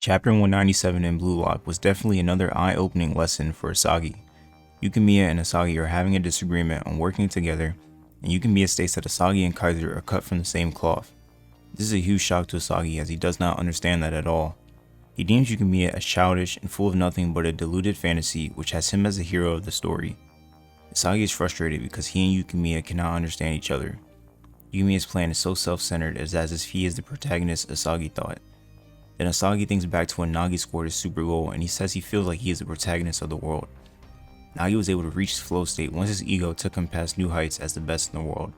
Chapter 197 in Bluelock was definitely another eye-opening lesson for Isagi. Yukimiya and Isagi are having a disagreement on working together, and Yukimiya states that Isagi and Kaiser are cut from the same cloth. This is a huge shock to Isagi as he does not understand that at all. He deems Yukimiya as childish and full of nothing but a deluded fantasy which has him as the hero of the story. Isagi is frustrated because he and Yukimiya cannot understand each other. Yukimiya's plan is so self-centered as if he is the protagonist Isagi thought. Then Isagi thinks back to when Nagi scored his super goal and he says he feels like he is the protagonist of the world. Nagi was able to reach his flow state once his ego took him past new heights as the best in the world.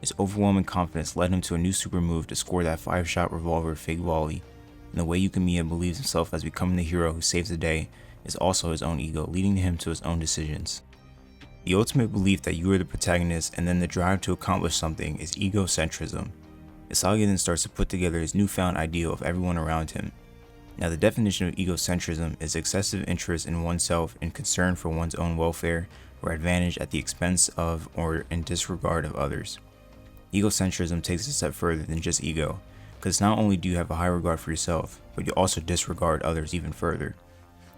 His overwhelming confidence led him to a new super move to score that 5-shot revolver fake volley, and the way Yukimiya believes himself as becoming the hero who saves the day is also his own ego, leading him to his own decisions. The ultimate belief that you are the protagonist and then the drive to accomplish something is egocentrism. Isagi then starts to put together his newfound ideal of everyone around him. Now the definition of egocentrism is excessive interest in oneself and concern for one's own welfare or advantage at the expense of or in disregard of others. Egocentrism takes it a step further than just ego, because not only do you have a high regard for yourself, but you also disregard others even further.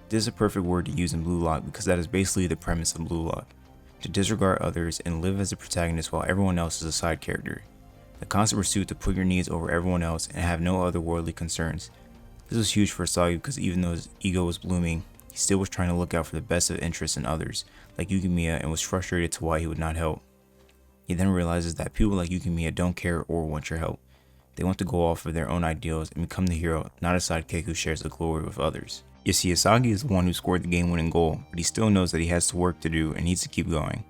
This is a perfect word to use in Bluelock because that is basically the premise of Bluelock, to disregard others and live as a protagonist while everyone else is a side character. The constant pursuit to put your needs over everyone else and have no other worldly concerns. This was huge for Isagi because even though his ego was blooming, he still was trying to look out for the best of interests in others, like Yukimiya, and was frustrated to why he would not help. He then realizes that people like Yukimiya don't care or want your help. They want to go off of their own ideals and become the hero, not a sidekick who shares the glory with others. You see, Isagi is the one who scored the game-winning goal, but he still knows that he has work to do and needs to keep going.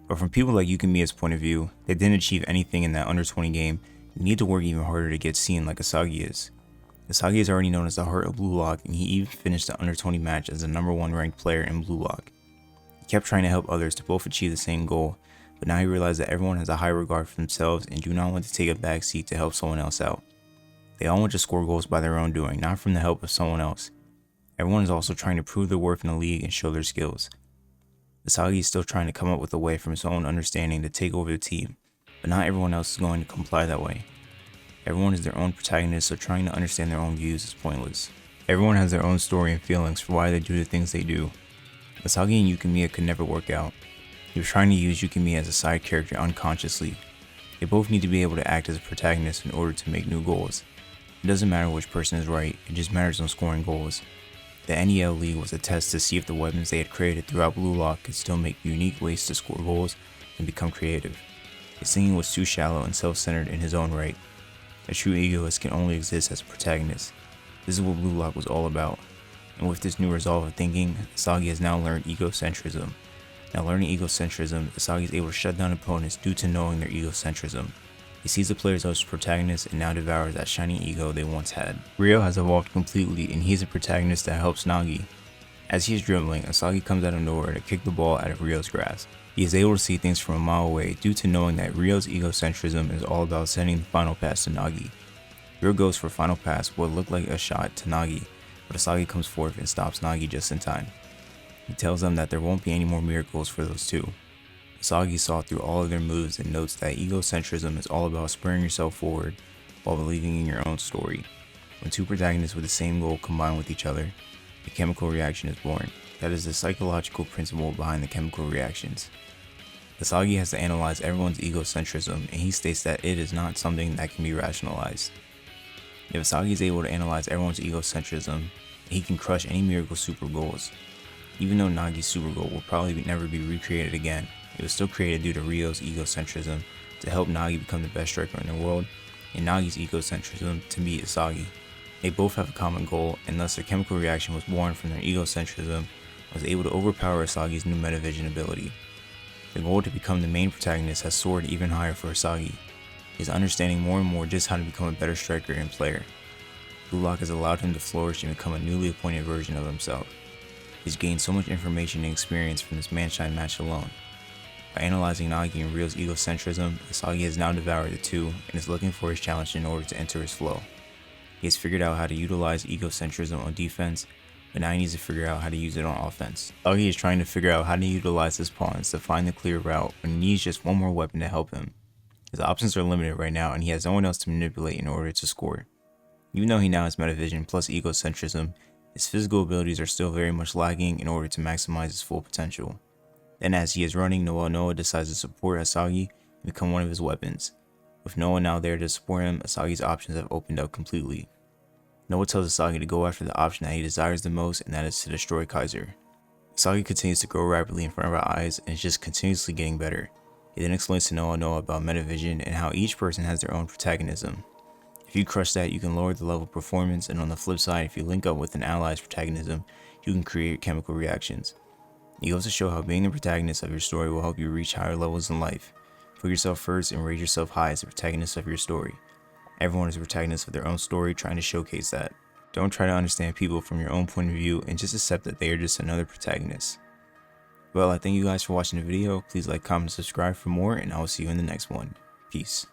But from people like Yukimiya's point of view, they didn't achieve anything in that under 20 game and need to work even harder to get seen like Isagi is. Isagi is already known as the heart of Bluelock, and he even finished the under 20 match as the #1 ranked player in Bluelock. He kept trying to help others to both achieve the same goal, but now he realized that everyone has a high regard for themselves and do not want to take a back seat to help someone else out. They all want to score goals by their own doing, not from the help of someone else. Everyone is also trying to prove their worth in the league and show their skills. Isagi is still trying to come up with a way from his own understanding to take over the team, but not everyone else is going to comply that way. Everyone is their own protagonist, so trying to understand their own views is pointless. Everyone has their own story and feelings for why they do the things they do. Isagi and Yukimiya could never work out. He was trying to use Yukimiya as a side character unconsciously. They both need to be able to act as a protagonist in order to make new goals. It doesn't matter which person is right, it just matters on scoring goals. The NEL League was a test to see if the weapons they had created throughout Bluelock could still make unique ways to score goals and become creative. His thinking was too shallow and self-centered in his own right. A true egoist can only exist as a protagonist. This is what Bluelock was all about. And with this new resolve of thinking, Isagi has now learned egocentrism. Now learning egocentrism, Isagi is able to shut down opponents due to knowing their egocentrism. He sees the players as protagonists and now devours that shining ego they once had. Ryo has evolved completely and he's a protagonist that helps Nagi. As he is dribbling, Isagi comes out of nowhere to kick the ball out of Ryo's grasp. He is able to see things from a mile away due to knowing that Ryo's egocentrism is all about sending the final pass to Nagi. Ryo goes for a final pass what looked like a shot to Nagi, but Isagi comes forth and stops Nagi just in time. He tells them that there won't be any more miracles for those two. Isagi saw through all of their moves and notes that egocentrism is all about spurring yourself forward while believing in your own story. When two protagonists with the same goal combine with each other, a chemical reaction is born. That is the psychological principle behind the chemical reactions. Isagi has to analyze everyone's egocentrism, and he states that it is not something that can be rationalized. If Isagi is able to analyze everyone's egocentrism, he can crush any miracle super goals. Even though Nagi's super goal will probably never be recreated again, it was still created due to Ryo's egocentrism to help Nagi become the best striker in the world, and Nagi's egocentrism to beat Isagi. They both have a common goal, and thus their chemical reaction was born from their egocentrism and was able to overpower Isagi's new metavision ability. The goal to become the main protagonist has soared even higher for Isagi. He is understanding more and more just how to become a better striker and player. Bluelock has allowed him to flourish and become a newly appointed version of himself. He's gained so much information and experience from this Manshine match alone. By analyzing Nagi and Ryo's egocentrism, Isagi has now devoured the two and is looking for his challenge in order to enter his flow. He has figured out how to utilize egocentrism on defense, but now he needs to figure out how to use it on offense. Isagi is trying to figure out how to utilize his pawns to find the clear route when he needs just one more weapon to help him. His options are limited right now and he has no one else to manipulate in order to score. Even though he now has metavision plus egocentrism, his physical abilities are still very much lagging in order to maximize his full potential. Then as he is running, Noa decides to support Isagi and become one of his weapons. With Noa now there to support him, Isagi's options have opened up completely. Noa tells Isagi to go after the option that he desires the most, and that is to destroy Kaiser. Isagi continues to grow rapidly in front of our eyes and is just continuously getting better. He then explains to Noa about metavision and how each person has their own protagonism. If you crush that, you can lower the level of performance, and on the flip side, if you link up with an ally's protagonism, you can create chemical reactions. He goes to show how being the protagonist of your story will help you reach higher levels in life. Put yourself first and raise yourself high as the protagonist of your story. Everyone is a protagonist of their own story, trying to showcase that. Don't try to understand people from your own point of view and just accept that they are just another protagonist. Well, I thank you guys for watching the video. Please like, comment, and subscribe for more, and I will see you in the next one. Peace.